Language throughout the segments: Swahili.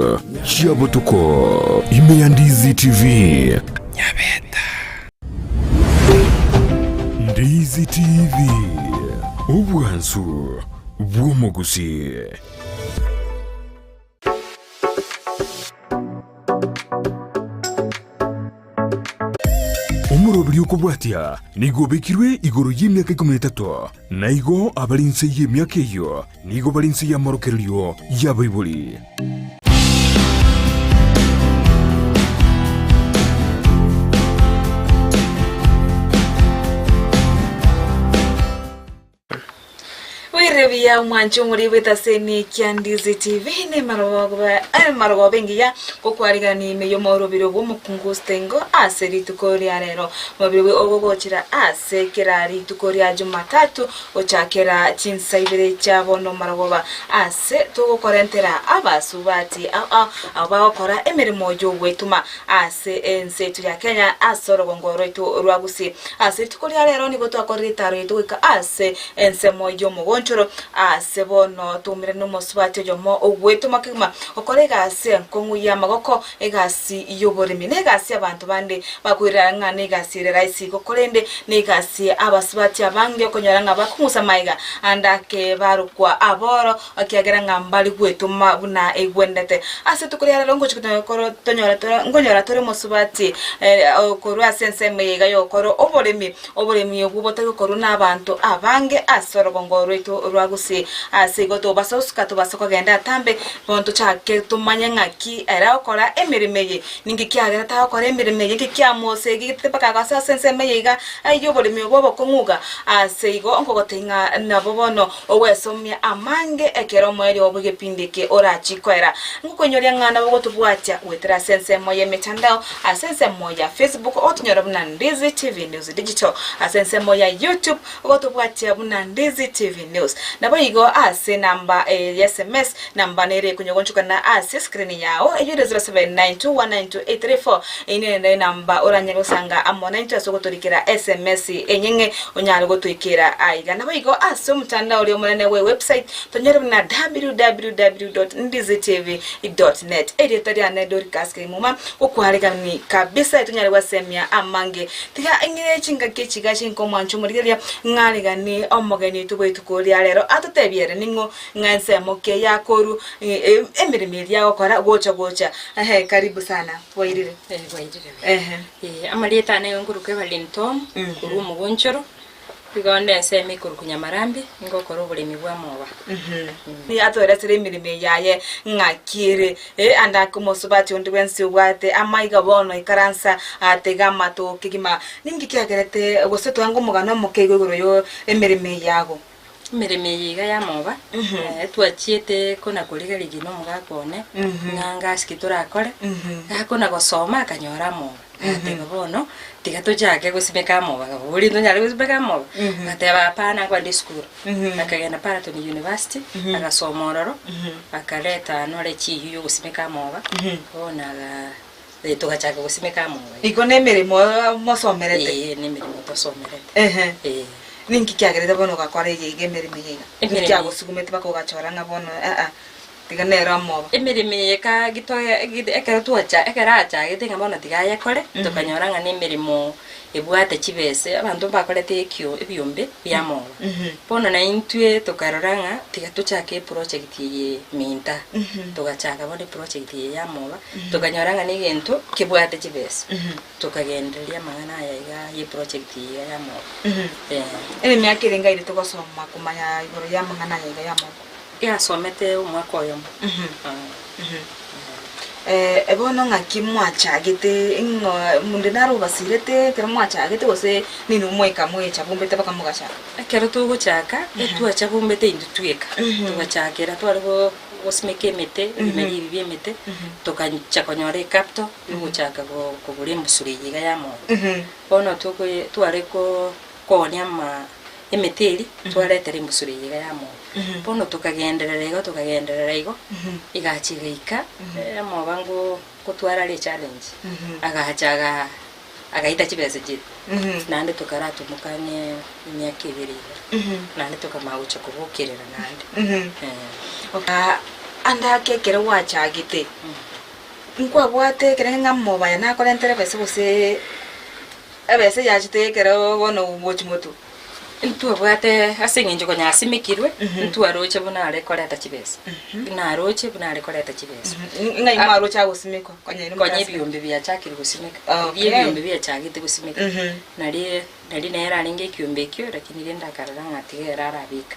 Omokungu Chiabotuko ime ya Ndizi TV Nyabeta Ndizi TV Ubwansu Gusii. Umurobiri ukubwatia nigo bekirwe igoro y'imyaka 13 naigo abalinse y'imyaka iyo nigo balinse ya morokerio ya Bible. Wirevia mwancho muri wetaseni kya Ndizi TV ne marogo bengiya kokwariga ni meyo morobiro Omokungu Stengo aseri tukoria rero mobiro ogogochira ase kirari tukoria Jumatatu ochakera chinsaibere chabo no marogoba ase tugokorentera abasubati abakora emirimo yo wetuma ase ense tu ya Kenya asoro gongoro itu rwagusii ase tukoria rero ni gotwakorita rero ase ense moyo mugonchoro sebono tumire no mosubati yomo ogweto makima okorega ase nkongu ya magoko egasi yoborimi negasi abantu bande bakwira ngane gasi raisi gokorende negasi abasubati abange okonyoranga bakumusa maiga andake barukwa aboro akiagera ngambali gweto mabuna egwendete ase tukurya rero ngo chikotonyora tonyora ngonyora tore mosubati okorwa sense meiga yokoro oborimi obubote gokoro nabantu abange asoro gongoro ito rwagusii asigoto basosuka to basoko genda tambe bonto chake tumanya ngaki era okora emiremeye ningi kyagera ta okora emiremeye kikyamose gitepaka gasa sense meyiga ayo bolimi bobo konguga asigo onkogotenga nabobono owesomya amange ekero mweri obuge pindike orachikwera ngukonyoria ngana bogo tubwacha wetera sense moye mitandao asense moya Facebook otunyora buna Ndizi TV News Digital asense moya YouTube otubwacha buna Ndizi TV News nabo igo ase namba SMS namba nere kunyogonchuka na ase screen yao 0792192834 ine namba oranyego sanga amona into asogotorikira SMS enyenge onyalo gotwikira aiga nabo igo ase mutandao uri omene website tonyere na www.ndizitv.net editari anedori kaske muma okwarega ni kabisa itonyale wasemya amange tiga ingire chinga kichiga chinko mwanchu murigeria ngaliga ni omogeni tubwetukoria rero atotebiere ningo nganse moke ya koru emiremiri ya okora gocha karibu sana wairire amalieta ne nguruke balintom kuru mugonchoro bigonde semi kuru kunyamarambi ngokoro bulimi bwa moba ni atore sire emirime yaye ngakire anda kumosubati undi wensi ubwate amaiga bono ikaransa atega mato kigima ningi kyagerete goseto ngo mugano mukego goro yo emirime yago mireme yiga ya moba twachiete kona kuriga ligino mugakone nganga skitura akore akona gosoma akanyora moba atega bono tigato jake gusibeka moba buri ndo gusibeka moba ateba pana kwa school akagenda para to university agasomororo akaleta nore chi yo gusibeka moba bona tugachaka gusibeka moba iko nemirimo mosomerete ne mirimo tosomerete ninki kyagereza bono gakore yige emirime yiga nikyago sugumete bakogachora ngabono tiganera moba emirime yeka gitoya ekero tuacha ekeracha gitenga bono tigaya kore tukanyoranga nemirimo ebwate chibese abantu bakorete ekyo ebyombe bya moba bono na intwe tukaroranga tigatuchake project ye minta tugachaka bono project ye ya moba tukanyoranga negento kibwate chibese tukagenderia magana ye project ye ya moba ene myaka irenga ire tugosoma kumanya igoro ya magana ya moba somete umwaka oyo ebono ngaki mwachagete munde naro basirete kero mwachagete gose nini umweka mwecha bumbete baka mugashaka kero tuguchaka etwacha bumbete indutweka tugachakera twarigo gosmeke mete bimeri bimete tukancha konyore kapto tuguchaka kugure musuri yiga ya mo bono twareko konyama emeteri twaretere musuri yiga ya mo bono tukagenderera igo igachigaika mo bango kutwara le challenge agachaga agaita chibese jit nande tukaratu mukanye imyaka ibiri nande tukamaucha kubukirira nande anda kekere wachagite nkwa bwate kere ngammo baya na kolentere bese bose abese yachite kere wono umochimoto Ntu abwate asengenje ko nyasimikirwe ntu aroche bunare koleta chibesa na aroche bunare koleta chibesa ngai maro cha gusimiko konye byombe byachakire gusimika byombe byachagite gusimika nari nera ninge kyombe kyo lakini renda karara ngatigera arabika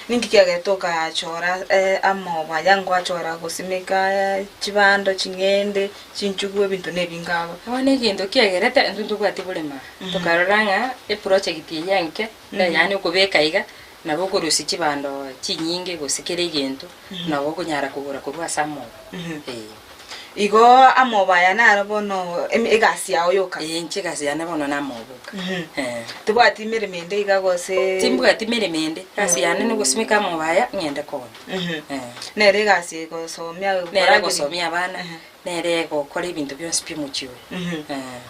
ningi kyagetoka chora amo bayango achora gusimika chibando chingende chinchugwe bintu nebingaba abone gendo kyagerete ntu bwati bulema tokaranga e project yanke yani ukubeka iga nabo kurusi chibando chinyinge gusikere gento nabo kunyara kugura kurwa samo igo amobaya narabono egasi yawo yoka nchigasi yana bono namobuka tubwati miremende igagose timbwati miremende kasi yana no gusimika amobaya ngende kona nere gasi gosomya nere gosomya abana nere gukora ibintu byose by'umuciwe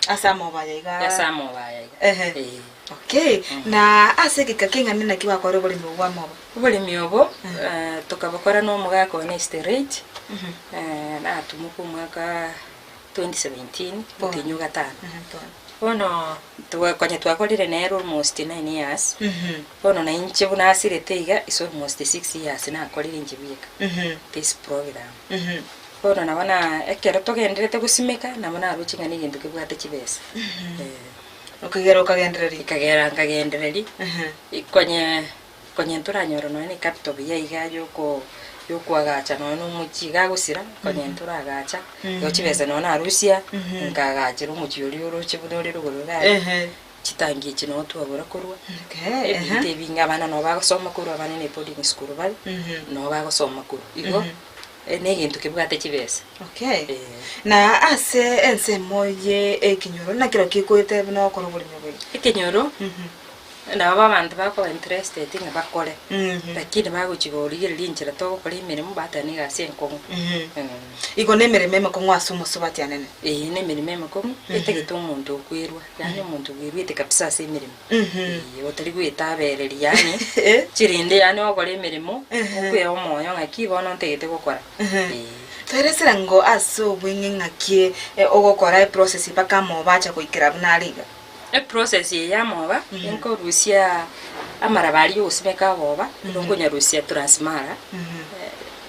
asamobaya iga asamobaya okay na asegika kingane na kiwakore buli mwa mobo buli myobo tukabakora no mugako ne straight na tumuko mwaka 2017 bukinyuga tano bono kwenye twakorire nero almost 9 years bono na inche buna asirete iga is almost 6 years na akorire njibika this program bono nabona ekero togenderete gusimika nabona aruchinga ni gintu kibwate chibesa kagendereri kwenye nturanyoro no ni capital ya igayo ko yokwagacha no muchiga gusira kwenye nturagacha yo chibesa no na Rusia ngagachira umuchiori uruche bunore rugorora chitangi chino twabura kurwa ebite binga bana no bagosoma kurwa bana ne boarding school bali no bagosoma kurwa igo negintu kibwate chibesa na ase ense moye ekinyoro na kiro kikoite bino koro buli nyobo ekinyoro na abantu bako interested nga bakole lakini baguchigorire linchira to gukora imirimo batani gase enkongo igo nemirimo mekongo asumusobati anene ne mirimo mekongo etegete umuntu kwirwa yani umuntu gwirwite kabisa ase imirimo otari gwitabereri yani chirinde yani ogore imirimo kwe omoyo ngaki bono ntegete gukora Teresera ngo aso bwinge ngakie ogokora process paka mo bacha kuikira bunaliga process ya moba enko Rusia amarabari yosimeka boba ndongonya Rusia transmara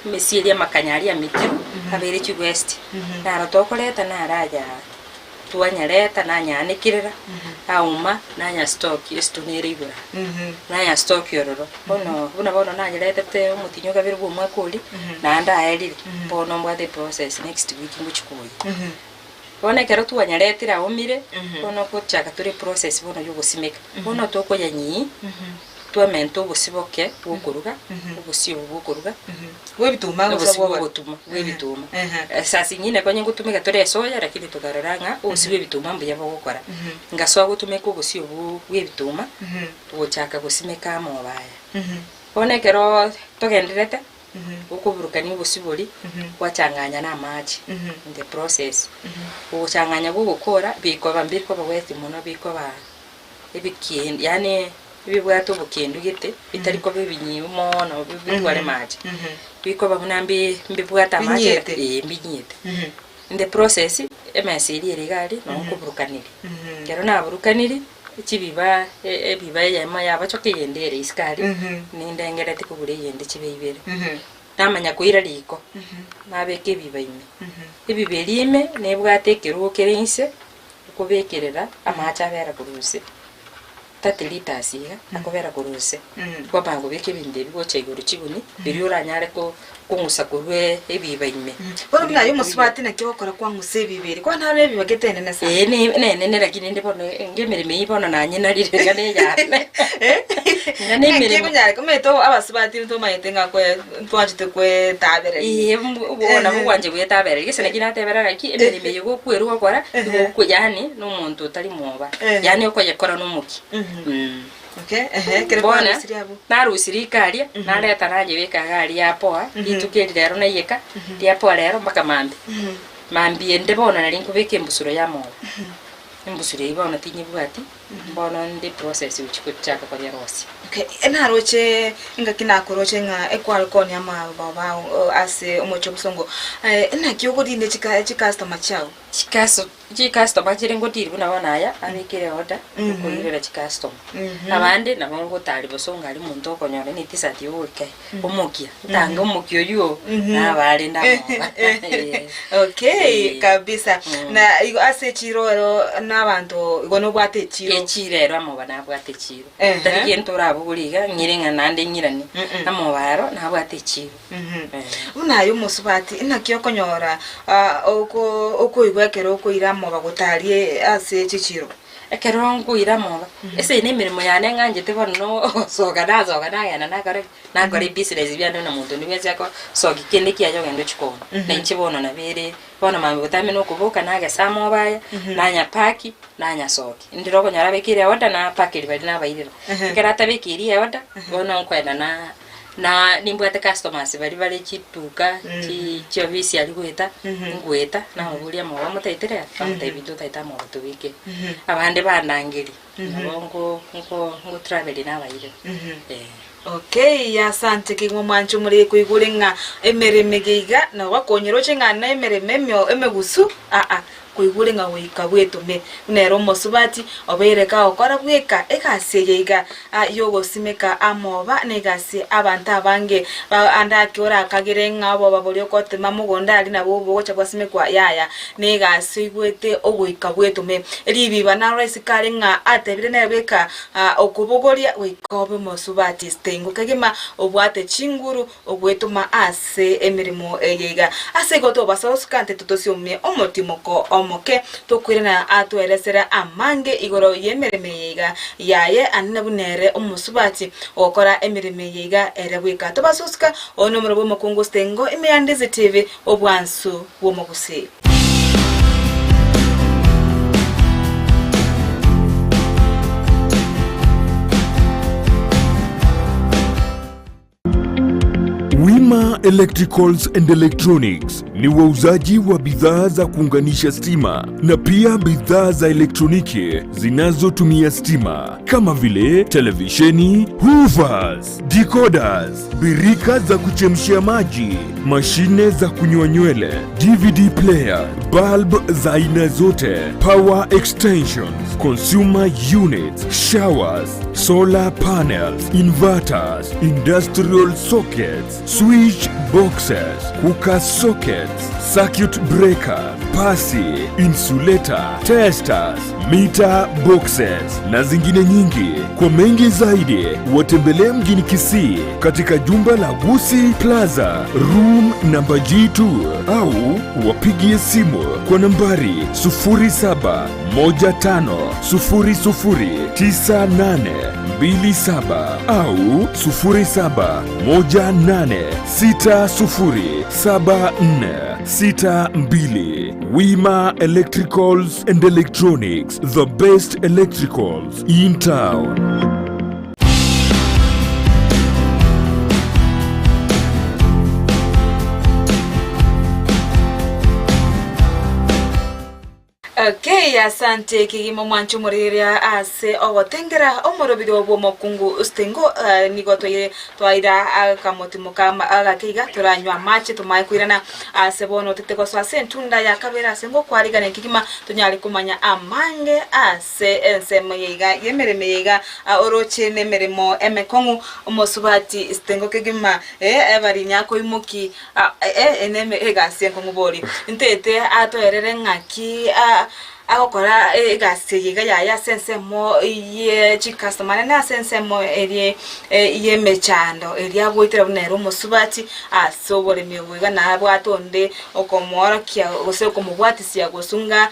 mesieria makanyari ya mitiru abere chi west na rotokoleta na raja tuanyareta na nyanikirira auma na nya stock istunire igura na nya stock yororo bono na nyareta te umutinyo kabiri bumwe kuli na nda ayirire bono mbwate process next week nguchikuye bono kero tuanyaretira omire bono kuchaka turi process bono yogusimeka bono tokoya nyi twamento busiboke bukuruga ubusibo bukuruga webituma gutuma webituma sasa nyine kwenye gutumika tore soya lakini tugararanga usiwe bituma mbuya bogukora ngaswa gutumeka ubusibo webituma tuchaka gusimeka amobaya bono kero togenderete ukuburukani ubusibori wachanganya na maji in the process uchanganya gukora biko bambiriko bawete muno biko ba ebikindi yani bibwato bukindu gite bitariko bibinyimo no bitware maji biko babunambi mbibwata maji mbinyite in the process emesiri erigari no kuburukaniri kero na burukaniri chibiba ebiba yama yabachoke yendere iskari nindengerete kubure yende chibeibere namanya kuira riko nabeke bibaime ibibelime nebwatekeruo kerense kubekerera amacha bera kuruse 30 liters ya akobera kuruse kwa bango beke binde bigocha iguru chibuni biriura nyare ko kungusa kurwe ebibaime bono binayo muswati na kiokora kwa musebibiri kwa nare bibagete nene sa nene lakini ndibono ngemereme ibona nanye narire gane ya nane mere kibunyare kumeto abasubati nto maitenga kwe twachite kwe tabere ubona bwanje kwe tabere gise nakina tabera gaki emereme yego kweru gukora ko yani no muntu utari mwoba yani uko yakora no muki Kerebona narusirikaria nareta nanye weka gari ya poa itukiri rero na yeka ya poa rero mpaka mambi ende bona nari nkubike mbusuro ya moba Imbusure bono tinye bwati bono ndi process uchikuchaka kwa yarosi. Okay, ena roche inga kina koroche nga ekwal koni ama baba ase omocho kusongo. Ena kyoko dinde chika customer chao. Customer chirengo tiri buna wanaya abikire order kuirira customer. Abande na bongo tali bosonga ali muntu okonyore ni tisati oke. Omokia. Tanga omokio yo na bale ndamo. Okay, kabisa. Na igo ase chiro n'abantu igono bwate chiro. Echirero amo bana bwate chiro. Tari yentora buliga nyirenga nande nyirani. Amo baro na bwate chiro. Unayo musubati inakyo konyora oko igwekero oko iramo bagutarie ase chichiro. Ekerongo iramo. Ese ni mirimo yane nganje te bono soga yana nakore business byano na muntu niweze yako sogi kende kiyayo ngendo chiko. Na nchibono na bere bono mambe utamino kubuka nage samo baya nanya paki nanya sogi. Ndiroko nyara bekire oda na paki libadi na bayirira. Kerata bekiri oda bono nkwenda na nimbwate customers bali chituka chi office ali gweta ngweta na ubulia mo bamutetere amutebido taita mo tubike abande banangiri ngo travel na bayire. Okay, asante kingo manchu muri kuigulenga emeremegeiga na wakonyero chenga na emerememyo emegusu kuigulenga wika bwetu me nero mosubati obereka okora bweka ekaseyeiga yogo simeka amoba negasi abantu abange anda kyora kagirenga abo babulyo kote mamugonda ali nabo bocha kwasimekwa yaya negasi ibwete ogwika bwetu me ribi bana rice karenga atebire nebeka okubogoria wikobe mosubati Stengo kagema obwate chinguru obwetuma ase emirimo eyega ase goto basoskante tutosiomye omotimoko omoke tokwirana atweresera amange igoro yemeremeyega yaye anabunere omusubati okora emiremeyega erebwika tobasoska ono mrobo Omokungu Stengo Ndizi TV obwansu Gusii. Wima Electricals and Electronics ni wauzaji wa bidhaa za kuunganisha stima na pia bidhaa za elektroniki zinazotumia stima kama vile televisheni, hoovers, decoders, birika za kuchemshia maji, mashine za kunyoa nywele, DVD player, bulb za aina zote, power extensions, consumer units, showers, solar panels, inverters, industrial sockets, switch boxes, cooker sockets, circuit breaker, pasi, insulator, testers, meter boxes na zingine nyingi. Kwa mengi zaidi watembelee mjini Kisii katika jumba la Gusii Plaza room namba G2 au wapigie simu kwa nambari 0715009827 au 0718607462. Wima Electricals and Electronics, the best electricals in town. Okay, asante kigimo mwanchu muriria ase ogotengera omorobiri obwo Omokungu Stengo nigo twaira kamotimo kama agakiga turanywa machi tumaye kwirana ase bono teteko so ase ntunda ya kabera ase ngo kwarigana kigima tunyali kumanya amange ase ensemo yiga yemereme yiga oroche nemeremo emekongu omosubati Stengo kigima ebari nyako imuki eneme egase nkongubori ntete atoerere ngaki agokora egasiga ya sense mo ye chikastomane na sense mo ye mechando eria gwitira bunero musubati asobore miwiga na bwatonde okomora kia gose komubwatisia gosunga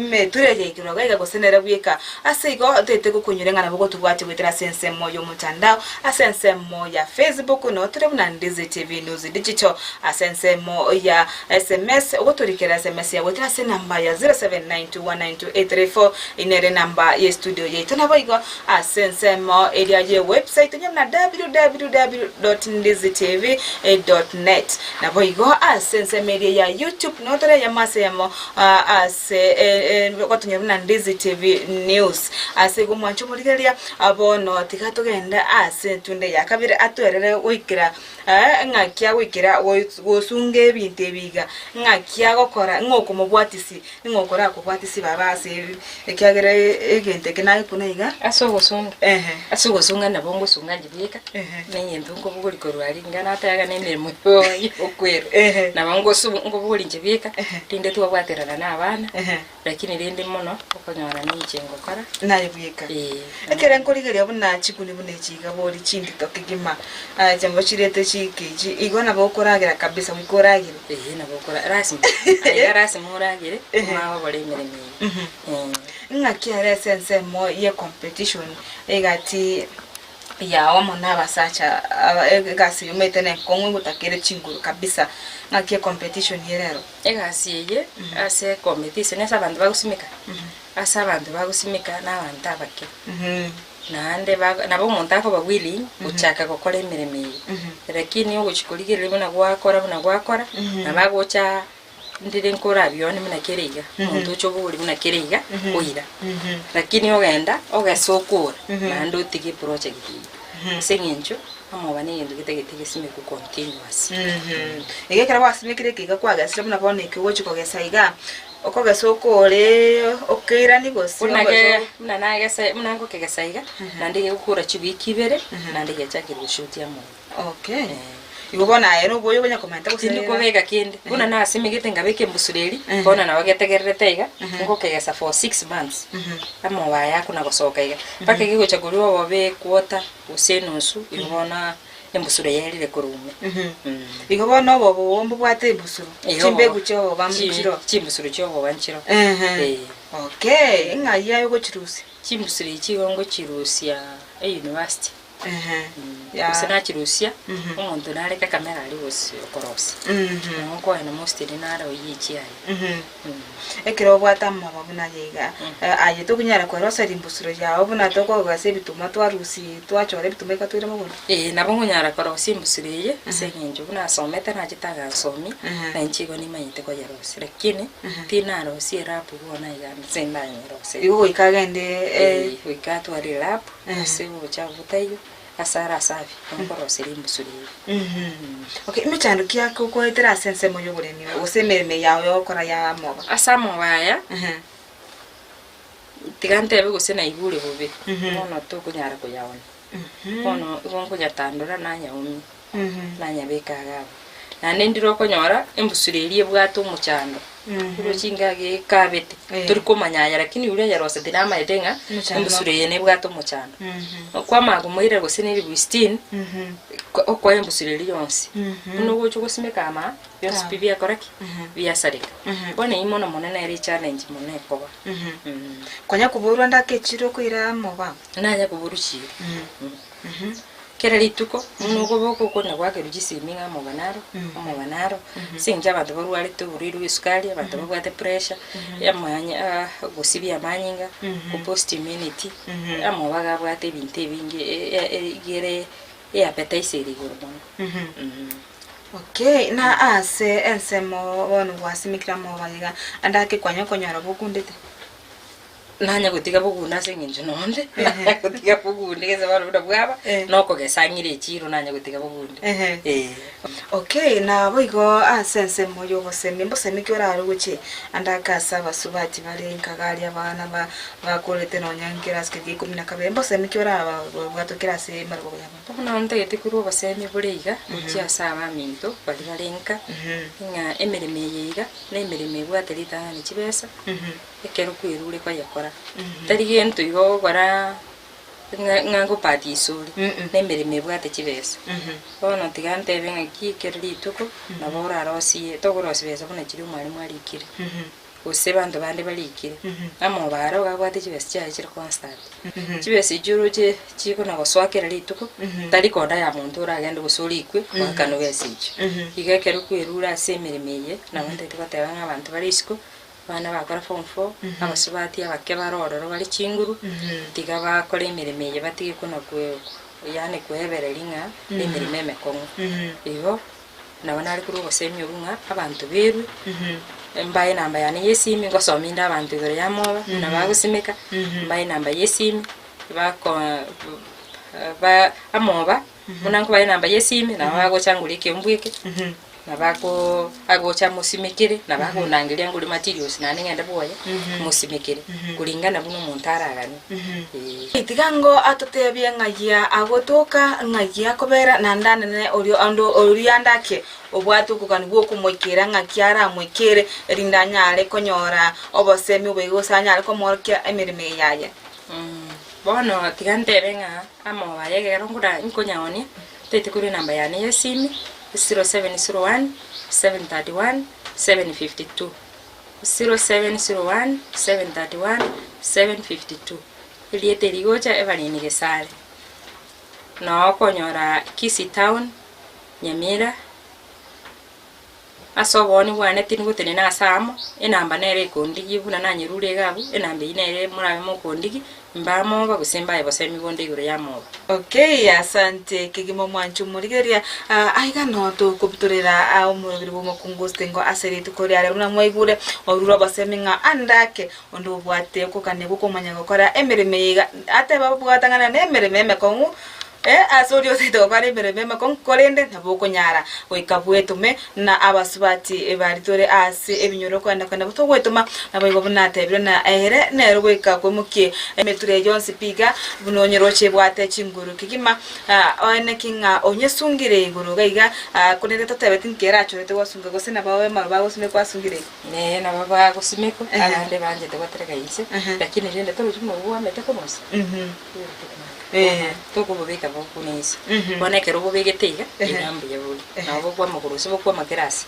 meture yekiro gaiga gosenera bwika asigo tete kukunyurenga na bogo tubwati gwitira sense mo yo mutandao asense mo ya Facebook no ture buna Ndizi TV News Digital asense mo ya SMS ogoturikira SMS ya gwitira se namba ya 0792 0722192834 inere namba ye studio yetu nabo igo asensemo area ye website nyamna www.ndizitv.net nabo igo asensemo area ya YouTube notore ya masemo gotunyamna Ndizi TV news ase gumwancho murigeria abono tigatugenda ase tunde yakabire atwerere wikira ngakia wikira gosunge binte biga ngakia gokora ngokumubwatisi ngokora kubwatisi babase ekyagere egente kenaye kunaiga aso gosunga nabo ngosunga njibika nenye ndungo buguri korwari ngana atayaga nemirimo okwero nabo ngobuguri njibika tinde twabwaterana nabana lakini rindi mono okonyora nije ngokora naye bwika ekere nkorigeria buna chikuni bune chiga bori chindi tokigima jambo chirete chikiji igona bokoragira kabisa wikoragira nabo kora rasmi ya rasmi muragire mawa bori mirimi ngakia sense mo ye competition egati ya wamona basacha egasi yumetene kongo gutakire chinguru kabisa ngakia competition yerero egasi ye ase competition esa bantu bagusimika asa bantu bagusimika na bantu abake nande nabo umuntu ako bagwili uchaka gukora imirimo lakini uguchikurigire buna gwakora nabagocha ndire nkora byone mina kereiga umuntu cyo buri mina kereiga oira lakini ogenda ogasokora nando tigi project sengencho amobane yendo gitegete sime ku continuous egekera wasimikire kiga kwagasira buna boneke wochiko gesaiga okogasokore okira nigosi muna nagese muna ngokegesaiga nande gukura chibikibere nande gechakira gushutia mu okay igobona ero boyo banya komenta kusindi ko vega kindi kuna na simigite ngabeke mbusureri bona na wagetegerete iga ngokegesa for 6 months amo waya kuna gosoka iga pake gigo chaguliwa wabe kwota usenusu igobona embusure yerire kurume igobona bobo bombo bwate embusuru chimbe gucho bamukiro chimbusuru cyo bobanchiro okay ngaya yo gochirusi chimbusure chigongo chirusi ya university ya usena chirusia umuntu nareka kamera ali wose okorosi nko ena mostly nara oyichi ayi ekero bwata mama buna yega aye to kunyara kwa rosa rimbusuro ya obuna to ko gase bituma twarusi twachore bitumeka twire mu nabo kunyara kwa rosi mbusuriye senyenjo buna someta na chitaga somi na nchigo ni mayite kwa yarosi lakini tina rosi rapu bona ya nzenda yarosi igo ikagende wikatu ali rapu sebo chavutayo asara safi ngoro sirimbusuri okay michandukia ko etera sense moyo bureni usemereme yawe okora ya moba asamo waya tigante bego sena igure bobe ono to kunyara ko yawon ono gonko yatandura nanya umi nanya bekaga nane ndiro konyora embusuririe bwato muchando urocingage kabete turi kumanyanya lakini uri yarose dinama edenga embusuririe ne bwato muchando kwa mago muire go seneri bustin okwa embusuririe yonse nugo chugo simeka ama yonse bibia koraki bia sarika bone imono monene eri challenge monene koba konya kuburwa ndakechiro kuira moba nanya kuburuchi kera lituko nugo boko kona gwake rugisiminga mu banaro sinja abantu barwale to buriru isukali abantu bagwate pressure yamanya gusibya manyinga ku post immunity amo bagabwate binte binge gere appetite rigorbono okay na ase ensemo wonu wasimikira mo bayiga andake kwanya konyara bukundete nanya gutiga bugunda senginje nonde gutiga bugunde keze baruda bwaba noko gesangire chiro nanya gutiga bugunde okay na boigo asense moyo bosemi mbosemikyora ari guchi andaka saba subati bari nkagari abana bakorete nonyankira skigi 12 mbosemikyora bwatokira se margo yabo bona ndete kuru basemi bureiga uchi asaba minto bari barenka nga emereme yiga na emereme bwaterita ni chibesa ekero kwirure kwa yakora tari gento igo bara ngango pati isuri nemereme bwate chibesa bona tigante benga kikeri tuko na bora rosi to gorosi besa bona chiri mwari mwari kire ose bantu bande balikire amo baro gabwate chibesa cha chiri constant chibesa juru je chiko na goswakera lituko tari konda ya muntu uragenda gusuri ikwe wakano besije igekero kwirura semeremeye na bande tubateba abantu barisiko bana bakora form 4 abasubati abake barororo bari chinguru tiga bakora emirime ye batige kuno kwe yani kwebereringa emirime mekongo igo nabona ari kuri obosemi obunga abantu beru mbaye namba yani yesimi ngosominda abantu igoro yamoba nabagusimika mbaye namba yesimi bako ba amoba munanko baye namba yesimi nabago changulike mbwike nabako agocha musimikire nabako nangilia nguli materials nani ngenda boya musimikire kulingana buno muntaragani itigango atotebye ngaya agotoka ngaya kobera nandane orio ando oriandake obwatuko bwo kumwekera ngakiara mwekere rindanyale konyora obosemi obegosanyale komorkia emirime yaye bono tigantebenga amo bayegero ngura nkonyaoni tete kuri namba yani yesimi 0701 731 752 0701 731 752 iliete ligocha evalini gesale no konyora Kisii town Nyamira asoboni bwane tinigutene na samo enamba nere kondigi buna nanyirure gabu enamba inere murabe mo kondigi mbamo bagusimba ebosemi bonde iguru yamo. Okay, asante kigimo mwanchu murigeria aiga noto kubuturira umurubiri bw'Omokungu Stengo aseritu kori ari runa mwaigure orura baseminga andake ondo bwate ko kane gukomanya gukora emirime yiga ate babwatangana nemirime mekongu asorio sito kare emirime mekongu korende naboko nyara oikabwetume na abasubati ebaritore ase ebinyoro kwanda butogwetuma nabayigo bunatebire na ere nero gweka kwemukie emeture Jones piga bunonyeroche bwate chinguru kigima one kinga onyesungire iguru gaiga kunende totebeti nkera chorete wasunga gose na bawe marba gosime kwasungire ne na baba gosimeko abande banje tegotereka ise lakini rende tolo chumo bwa meteko mose toko bobeka bokunisi bonekero bobegetiga inambi yabuli nabo kwa makuru sibo kwa makerasi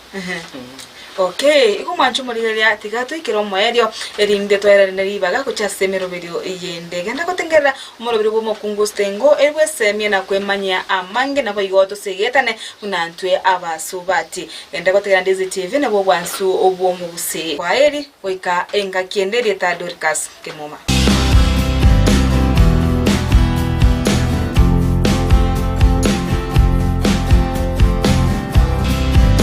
Okay, iko mwanchu murigeria tigato ikiro mwerio erinde twerere ribaga kuchasemero birio yende genda kotengera umurubiri bw'Omokungu Stengo ebwe semye na kwemanya amange nabo igoto segetane unantwe abasubati genda kotengera Ndizi TV nabo bwansu obwo mu Gusii kwa eri oika enga kienderie ta Dorcas Kemoma.